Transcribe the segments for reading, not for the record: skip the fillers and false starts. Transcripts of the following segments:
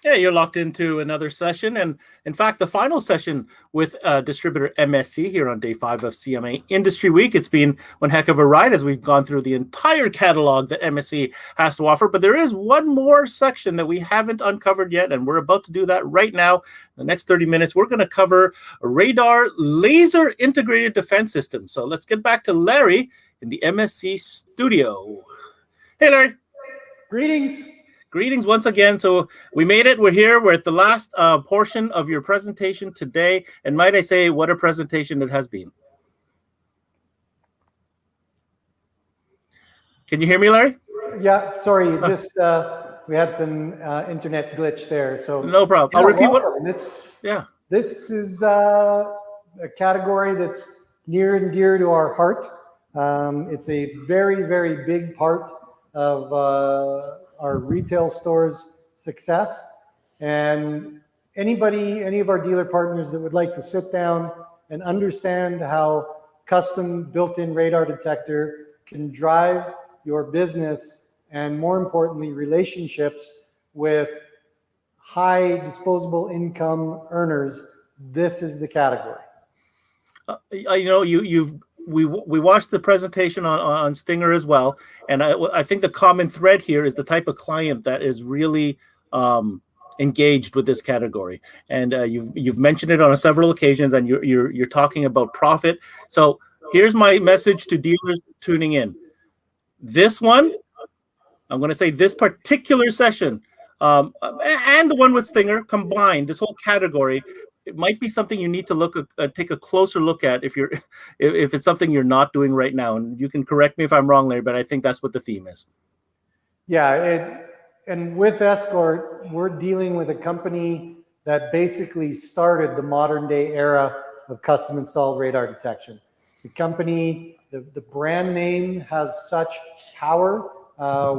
Yeah, you're locked into another session. And in fact, the final session with distributor MSC here on day 5 of CMA Industry Week. It's been one heck of a ride as we've gone through the entire catalog that MSC has to offer. But there is one more section that we haven't uncovered yet, and we're about to do that right now. In the next 30 minutes, we're going to cover a radar laser integrated defense system. So let's get back to Larry in the MSC studio. Hey, Larry. Greetings. Greetings once again. So we made it. We're here. We're at the last portion of your presentation today. And might I say, what a presentation it has been. Can you hear me, Larry? Yeah, sorry. Just we had some internet glitch there. So no problem. I'll repeat what. This is a category that's near and dear to our heart. It's a very, very big part of our retail store's success. And any of our dealer partners that would like to sit down and understand how custom built-in radar detector can drive your business and, more importantly, relationships with high disposable income earners, this is the category. We watched the presentation on Stinger as well, and I think the common thread here is the type of client that is really engaged with this category. And you've mentioned it on several occasions, and you're talking about profit. So here's my message to dealers tuning in. This one, I'm going to say this particular session, and the one with Stinger combined, this whole category, it might be something you need to take a closer look at if it's something you're not doing right now. And you can correct me if I'm wrong, Larry, but I think that's what the theme is. Yeah, and with Escort, we're dealing with a company that basically started the modern day era of custom installed radar detection. The company, the brand name has such power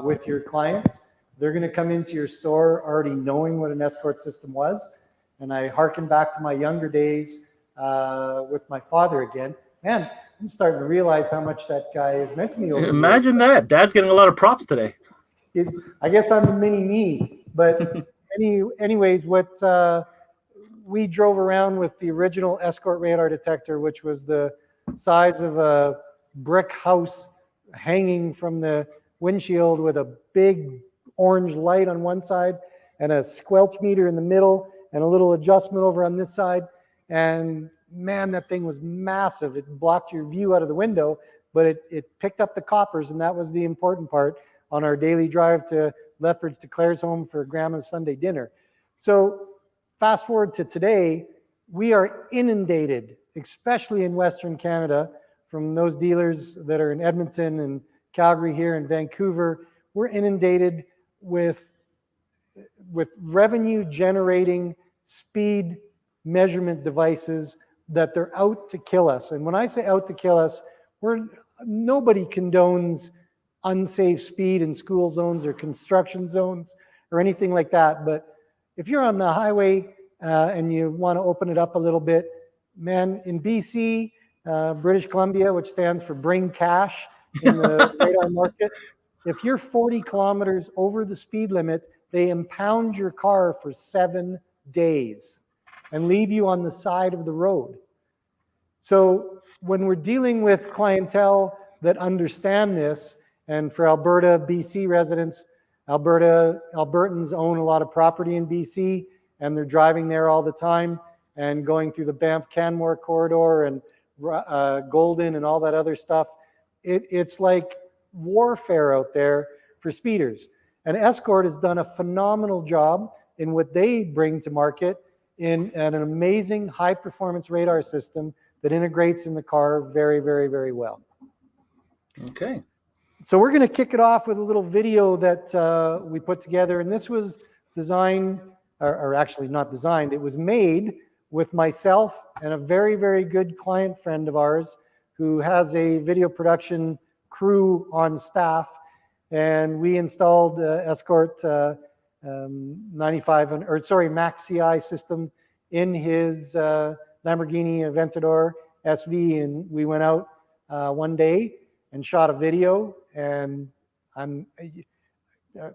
with your clients. They're going to come into your store already knowing what an Escort system was. And I hearken back to my younger days with my father again. Man, I'm starting to realize how much that guy has meant to me over Imagine the years. That. Dad's getting a lot of props today. I guess I'm the mini me. But anyways, what we drove around with the original Escort radar detector, which was the size of a brick house hanging from the windshield with a big orange light on one side and a squelch meter in the middle and a little adjustment over on this side. And man, that thing was massive. It blocked your view out of the window, but it picked up the coppers, and that was the important part on our daily drive to Lethbridge to Claire's home for Grandma's Sunday dinner. So fast forward to today, we are inundated, especially in Western Canada, from those dealers that are in Edmonton and Calgary here in Vancouver. We're inundated with revenue generating speed measurement devices that they're out to kill us. And when I say out to kill us, nobody condones unsafe speed in school zones or construction zones or anything like that. But if you're on the highway and you want to open it up a little bit, man, in BC, British Columbia, which stands for bring cash in the radar market, if you're 40 kilometers over the speed limit, they impound your car for 7 days and leave you on the side of the road. So when we're dealing with clientele that understand this, and for Alberta, BC residents, Albertans own a lot of property in BC, and they're driving there all the time and going through the Banff-Canmore corridor and Golden and all that other stuff. It's like warfare out there for speeders. And Escort has done a phenomenal job in what they bring to market in an amazing high-performance radar system that integrates in the car very, very, very well. Okay. So we're going to kick it off with a little video that we put together. And this was designed, or actually not designed, it was made with myself and a very, very good client friend of ours who has a video production crew on staff. And we installed Escort 95, Max CI system in his Lamborghini Aventador SV. And we went out one day and shot a video. And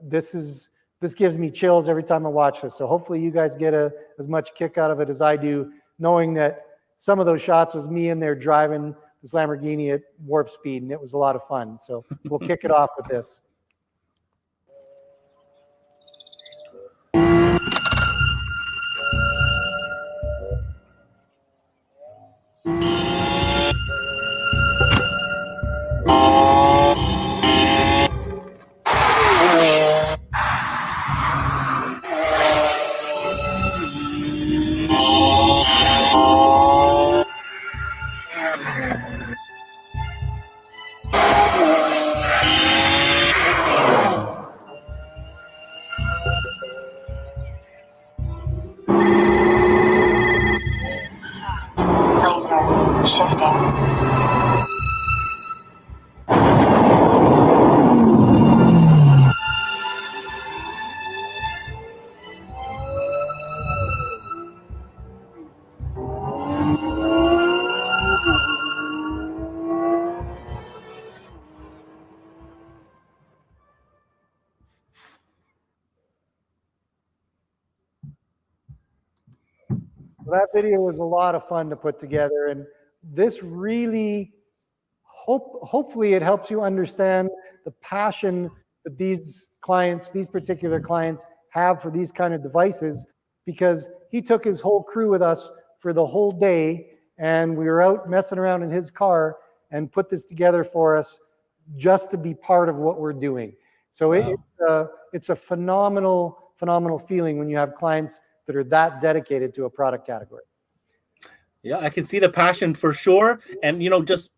this is this gives me chills every time I watch this. So hopefully you guys get as much kick out of it as I do, knowing that some of those shots was me in there driving this Lamborghini at warp speed, and it was a lot of fun. So we'll kick it off with this. Well, that video was a lot of fun to put together, and this really, hopefully it helps you understand the passion that these clients, these particular clients have for these kind of devices, because he took his whole crew with us for the whole day, and we were out messing around in his car and put this together for us just to be part of what we're doing. So wow. It's a phenomenal feeling when you have clients that are that dedicated to a product category. Yeah, I can see the passion for sure. And, you know, just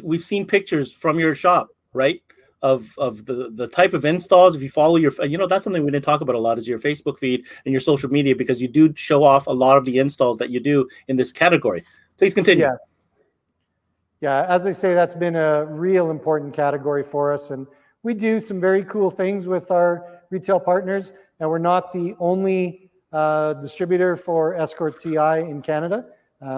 we've seen pictures from your shop, right? Of the type of installs. If you follow your, you know, that's something we didn't talk about a lot, is your Facebook feed and your social media, because you do show off a lot of the installs that you do in this category. Please continue. Yeah. Yeah, as I say, that's been a real important category for us. And we do some very cool things with our retail partners. And we're not the only distributor for Escort CI in Canada.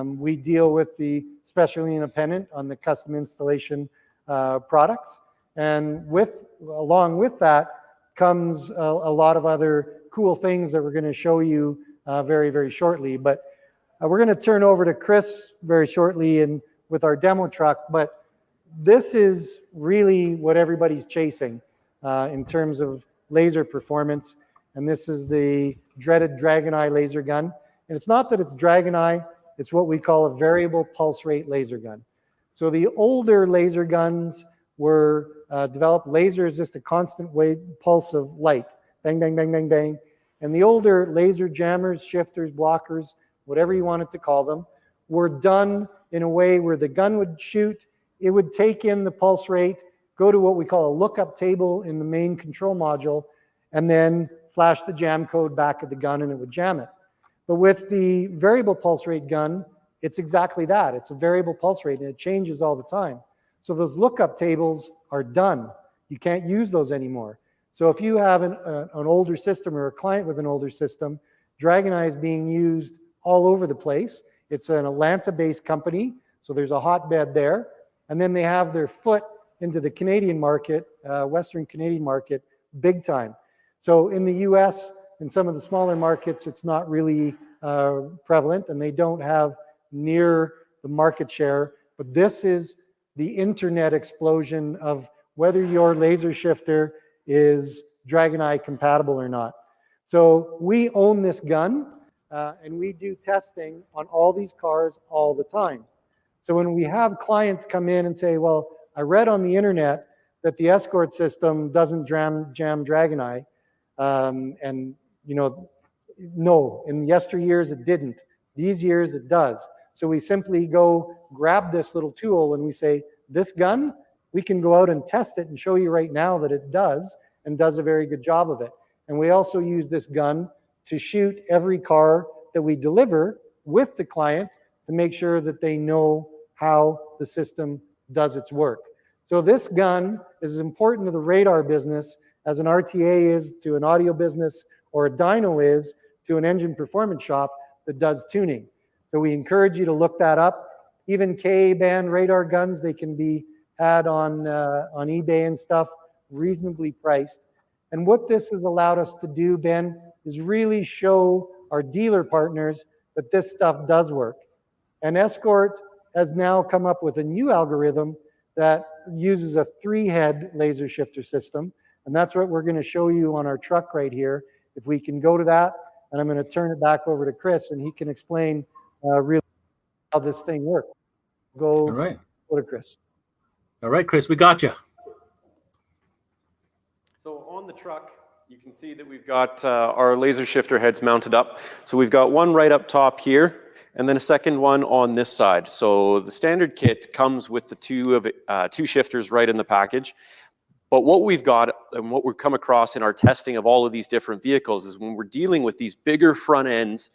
We deal with the specialty independent on the custom installation products. And along with that comes a lot of other cool things that we're going to show you very, very shortly. But we're going to turn over to Chris very shortly with our demo truck. But this is really what everybody's chasing in terms of laser performance. And this is the dreaded Dragon Eye laser gun. And it's not that it's Dragon Eye, it's what we call a variable pulse rate laser gun. So the older laser guns were developed, laser is just a constant wave pulse of light, bang, bang, bang, bang, bang. And the older laser jammers, shifters, blockers, whatever you wanted to call them, were done in a way where the gun would shoot, it would take in the pulse rate, go to what we call a lookup table in the main control module, and then flash the jam code back at the gun and it would jam it. But with the variable pulse rate gun, it's exactly that. It's a variable pulse rate and it changes all the time. So those lookup tables are done. You can't use those anymore. So if you have an older system or a client with an older system, Dragon Eye is being used all over the place. It's an Atlanta-based company, so there's a hotbed there. And then they have their foot into the Canadian market, Western Canadian market, big time. So in the US, in some of the smaller markets, it's not really prevalent, and they don't have near the market share. But this is the internet explosion of whether your laser shifter is Dragon Eye compatible or not. So we own this gun, and we do testing on all these cars all the time. So when we have clients come in and say, well, I read on the internet that the Escort system doesn't jam Dragon Eye, and you know, no, in yesteryears it didn't. These years it does. So we simply go grab this little tool and we say, this gun, we can go out and test it and show you right now that it does, and does a very good job of it. And we also use this gun to shoot every car that we deliver with the client to make sure that they know how the system does its work. So this gun is as important to the radar business as an RTA is to an audio business, or a dyno is to an engine performance shop that does tuning. So we encourage you to look that up. Even Ka-band radar guns, they can be had on eBay and stuff, reasonably priced. And what this has allowed us to do, Ben, is really show our dealer partners that this stuff does work. And Escort has now come up with a new algorithm that uses a 3-head laser shifter system. And that's what we're going to show you on our truck right here. If we can go to that, and I'm going to turn it back over to Chris, and he can explain really how this thing works. All right. Go to Chris. All right, Chris, we got you. So on the truck, you can see that we've got our laser shifter heads mounted up. So we've got one right up top here, and then a second one on this side. So the standard kit comes with the two shifters right in the package. But what we've got and what we've come across in our testing of all of these different vehicles is when we're dealing with these bigger front ends,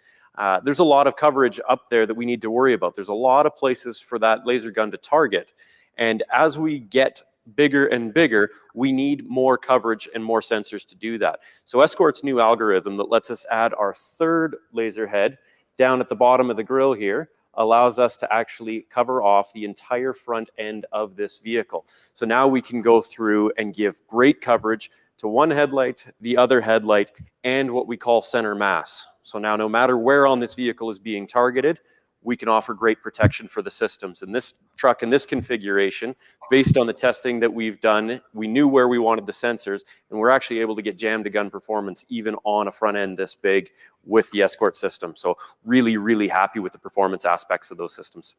there's a lot of coverage up there that we need to worry about. There's a lot of places for that laser gun to target. And as we get bigger and bigger, we need more coverage and more sensors to do that. So Escort's new algorithm that lets us add our 3rd laser head down at the bottom of the grill here allows us to actually cover off the entire front end of this vehicle. So now we can go through and give great coverage to one headlight, the other headlight, and what we call center mass. So now no matter where on this vehicle is being targeted, we can offer great protection for the systems. And this truck in this configuration, based on the testing that we've done, we knew where we wanted the sensors, and we're actually able to get jam to gun performance even on a front end this big with the Escort system. So really, really happy with the performance aspects of those systems.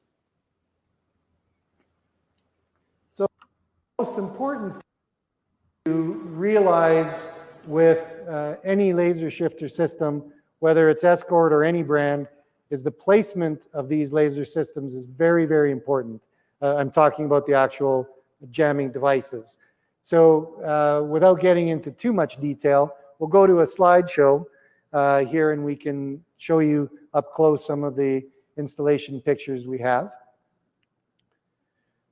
So the most important to realize with any laser shifter system, whether it's Escort or any brand, is the placement of these laser systems is very, very important. I'm talking about the actual jamming devices. So without getting into too much detail, we'll go to a slideshow here and we can show you up close some of the installation pictures we have.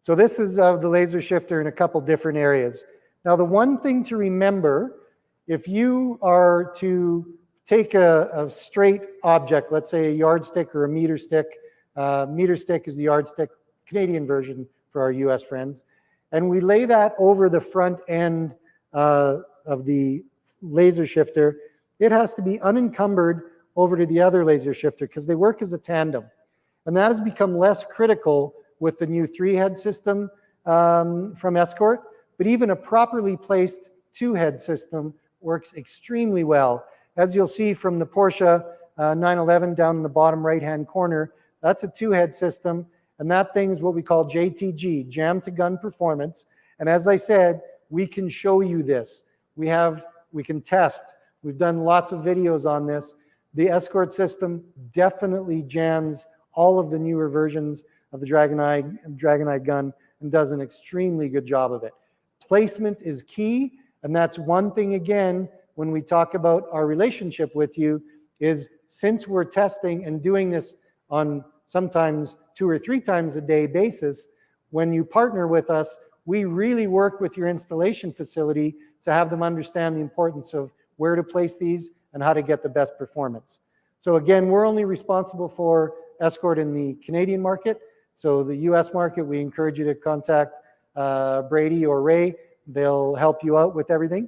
So this is the laser shifter in a couple different areas. Now the one thing to remember, if you are to take a straight object, let's say a yardstick or a meter stick. Meter stick is the yardstick, Canadian version for our US friends. And we lay that over the front end of the laser shifter. It has to be unencumbered over to the other laser shifter because they work as a tandem. And that has become less critical with the new 3-head system from Escort. But even a properly placed 2-head system works extremely well. As you'll see from the Porsche 911 down in the bottom right-hand corner, that's a 2-head system, and that thing is what we call JTG, Jam to Gun Performance. And as I said, we can show you this. We can test. We've done lots of videos on this. The Escort system definitely jams all of the newer versions of the Dragon Eye gun and does an extremely good job of it. Placement is key, and that's one thing, again, when we talk about our relationship with you, is since we're testing and doing this on sometimes 2 or 3 times a day basis, when you partner with us, we really work with your installation facility to have them understand the importance of where to place these and how to get the best performance. So again, we're only responsible for Escort in the Canadian market. So the US market, we encourage you to contact Brady or Ray. They'll help you out with everything.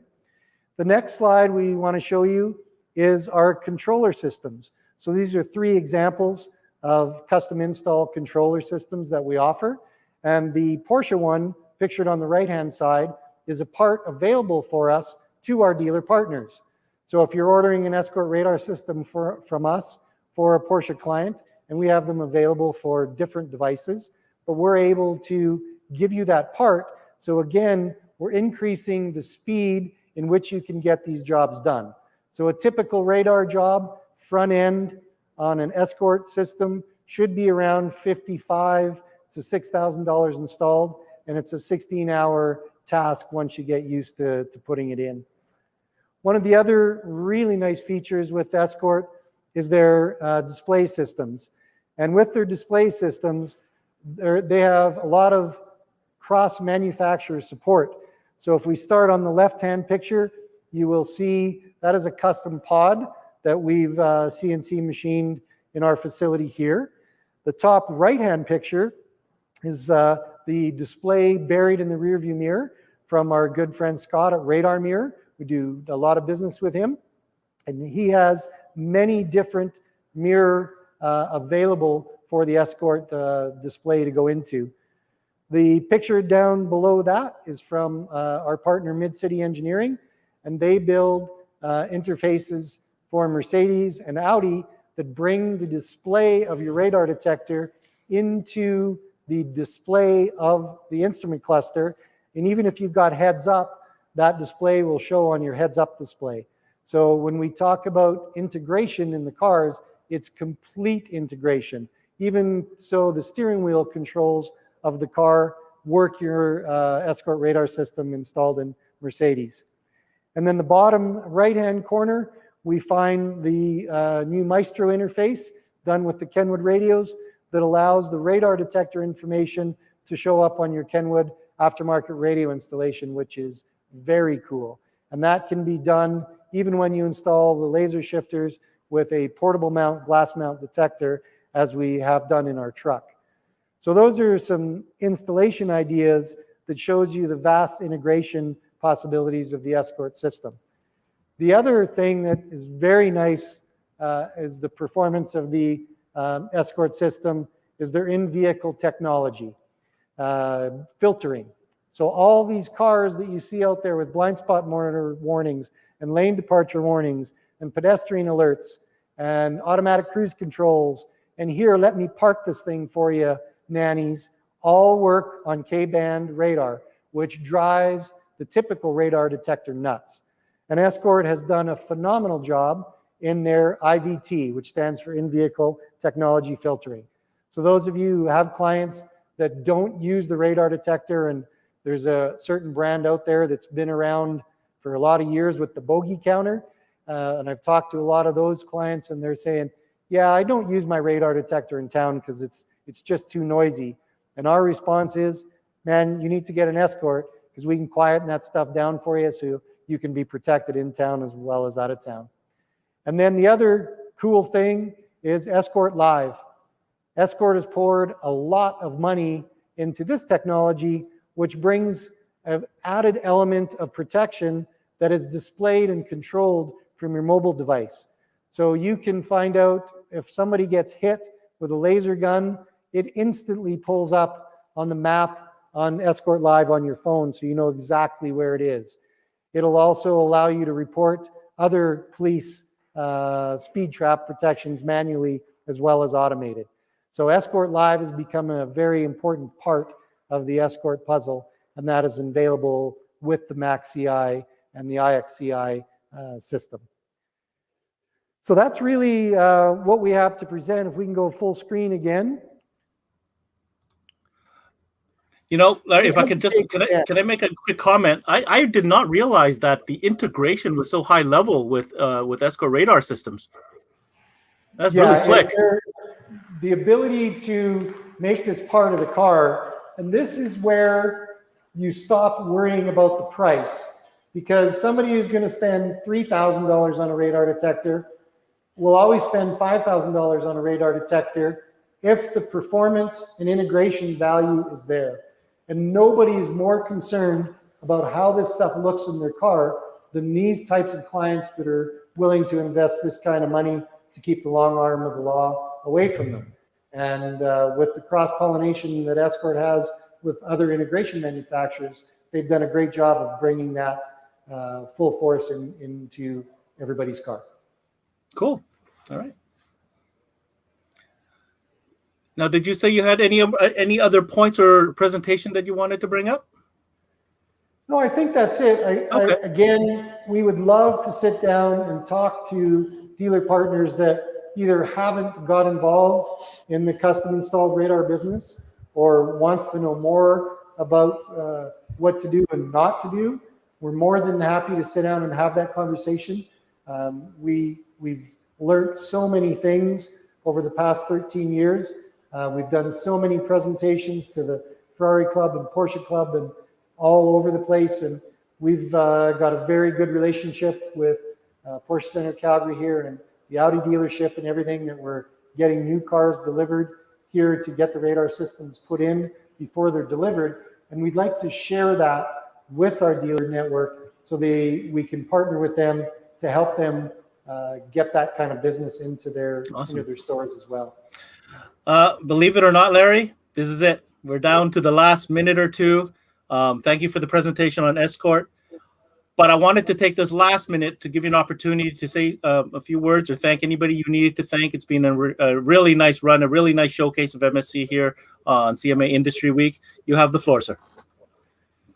The next slide we want to show you is our controller systems. So these are 3 examples of custom install controller systems that we offer. And the Porsche one, pictured on the right-hand side, is a part available for us to our dealer partners. So if you're ordering an Escort radar system from us for a Porsche client, and we have them available for different devices, but we're able to give you that part. So again, we're increasing the speed in which you can get these jobs done. So a typical radar job, front end on an Escort system, should be around $5,500 to $6,000 installed, and it's a 16-hour task once you get used to putting it in. One of the other really nice features with Escort is their display systems. And with their display systems, they have a lot of cross-manufacturer support. So if we start on the left-hand picture, you will see that is a custom pod that we've CNC machined in our facility here. The top right-hand picture is the display buried in the rearview mirror from our good friend Scott at Radar Mirror. We do a lot of business with him, and he has many different mirror available for the Escort display to go into. The picture down below that is from our partner Mid-City Engineering, and they build interfaces for Mercedes and Audi that bring the display of your radar detector into the display of the instrument cluster. And even if you've got heads up, that display will show on your heads up display. So when we talk about integration in the cars, it's complete integration. Even so, the steering wheel controls of the car work your Escort radar system installed in Mercedes. And then the bottom right-hand corner, we find the new Maestro interface done with the Kenwood radios that allows the radar detector information to show up on your Kenwood aftermarket radio installation, which is very cool. And that can be done even when you install the laser shifters with a portable mount, glass mount detector, as we have done in our truck. So those are some installation ideas that shows you the vast integration possibilities of the Escort system. The other thing that is very nice is the performance of the Escort system is their in-vehicle technology, filtering. So all these cars that you see out there with blind spot monitor warnings and lane departure warnings and pedestrian alerts and automatic cruise controls, and here, let me park this thing for you, nannies, all work on K-band radar, which drives the typical radar detector nuts. And Escort has done a phenomenal job in their IVT, which stands for in-vehicle technology filtering. So those of you who have clients that don't use the radar detector, and there's a certain brand out there that's been around for a lot of years with the bogey counter, and I've talked to a lot of those clients, and they're saying, yeah, I don't use my radar detector in town because it's just too noisy. And our response is, man, you need to get an Escort because we can quieten that stuff down for you so you can be protected in town as well as out of town. And then the other cool thing is Escort Live. Escort has poured a lot of money into this technology, which brings an added element of protection that is displayed and controlled from your mobile device. So you can find out if somebody gets hit with a laser gun, it instantly pulls up on the map on Escort Live on your phone, so you know exactly where it is. It'll also allow you to report other police speed trap protections manually as well as automated. So Escort Live has become a very important part of the Escort puzzle, and that is available with the MAX-CI and the IX-CI system. So that's really what we have to present. If we can go full screen again. You know, Larry, if I could just, can I make a quick comment? I did not realize that the integration was so high level with Escort radar systems. That's really slick. The ability to make this part of the car, and this is where you stop worrying about the price, because somebody who's going to spend $3,000 on a radar detector will always spend $5,000 on a radar detector if the performance and integration value is there. And nobody is more concerned about how this stuff looks in their car than these types of clients that are willing to invest this kind of money to keep the long arm of the law away from them. And with the cross-pollination that Escort has with other integration manufacturers, they've done a great job of bringing that full force into everybody's car. Cool. All right. Now, did you say you had any other points or presentation that you wanted to bring up? No, I think that's it. Again, we would love to sit down and talk to dealer partners that either haven't got involved in the custom installed radar business or wants to know more about what to do and not to do. We're more than happy to sit down and have that conversation. We've learned so many things over the past 13 years. We've done so many presentations to the Ferrari Club and Porsche Club and all over the place. And we've got a very good relationship with Porsche Center Calgary here and the Audi dealership and everything, that we're getting new cars delivered here to get the radar systems put in before they're delivered. And we'd like to share that with our dealer network so we can partner with them to help them get that kind of business into their stores as well. Believe it or not, Larry, this is it. We're down to the last minute or two. Thank you for the presentation on Escort. But I wanted to take this last minute to give you an opportunity to say a few words or thank anybody you needed to thank. It's been a really nice run, a really nice showcase of MSC here on CMA Industry Week. You have the floor, sir.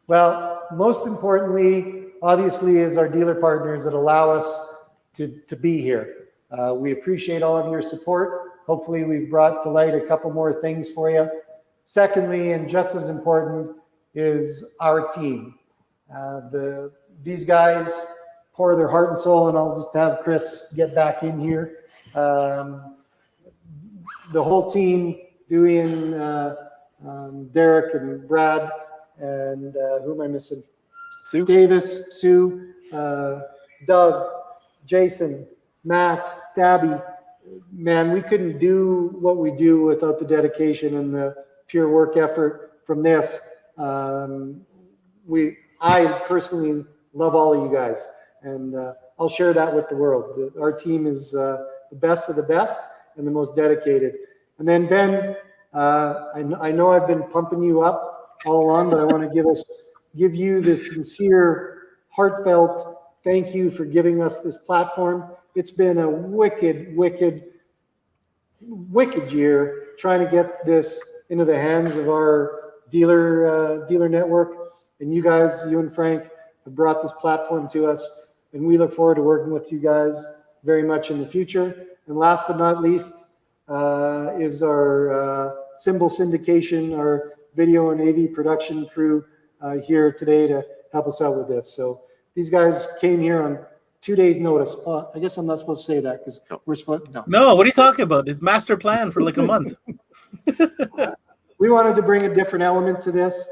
Well, most importantly, obviously, is our dealer partners that allow us to be here. We appreciate all of your support. Hopefully, we've brought to light a couple more things for you. Secondly, and just as important, is our team. These guys pour their heart and soul, and I'll just have Chris get back in here. The whole team, Dewey and Derek and Brad, and who am I missing? Sue. Davis, Sue, Doug, Jason, Matt, Dabby. Man, we couldn't do what we do without the dedication and the pure work effort from this. I personally love all of you guys, and I'll share that with the world. Our team is the best of the best and the most dedicated. And then Ben, I know I've been pumping you up all along, but I want to give you this sincere, heartfelt thank you for giving us this platform. It's been a wicked year trying to get this into the hands of our dealer network. And you guys, you and Frank, have brought this platform to us, and we look forward to working with you guys very much in the future. And last but not least is our Symbol Syndication, our video and AV production crew here today to help us out with this. So these guys came here on 2 days' notice. I guess I'm not supposed to say that because we're supposed. No, what are you talking about? It's master plan for like a month. We wanted to bring a different element to this.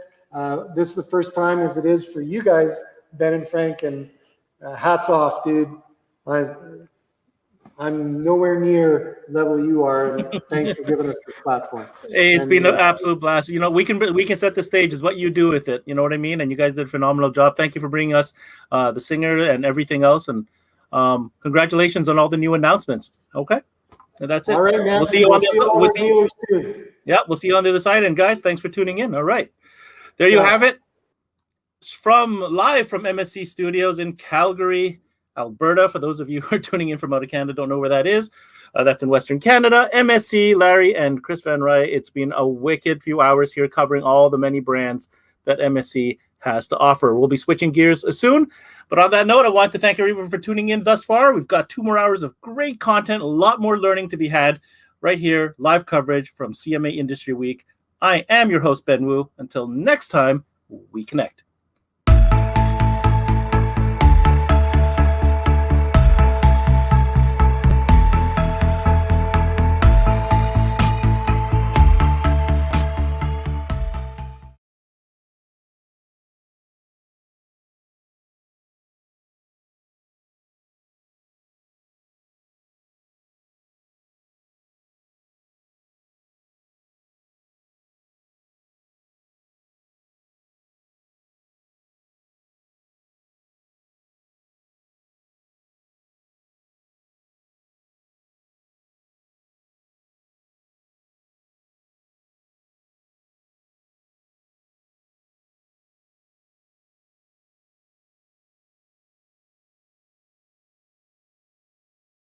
This is the first time, as it is for you guys, Ben and Frank, and hats off, dude. I'm nowhere near level you are, and thanks for giving us this platform. Hey, it's been an absolute blast. You know, we can set the stage as what you do with it. You know what I mean? And you guys did a phenomenal job. Thank you for bringing us the singer and everything else. And congratulations on all the new announcements. Okay, and that's it. All right, man. We'll see you on the soon. Yeah, we'll see you on the other side. And guys, thanks for tuning in. All right, there you have it. Live from MSC Studios in Calgary, Alberta. For those of you who are tuning in from out of Canada, don't know where that is. That's in Western Canada. MSC, Larry, and Chris Van Rij. It's been a wicked few hours here covering all the many brands that MSC has to offer. We'll be switching gears soon. But on that note, I want to thank everyone for tuning in thus far. We've got 2 more hours of great content, a lot more learning to be had right here, live coverage from CMA Industry Week. I am your host, Ben Wu. Until next time, we connect.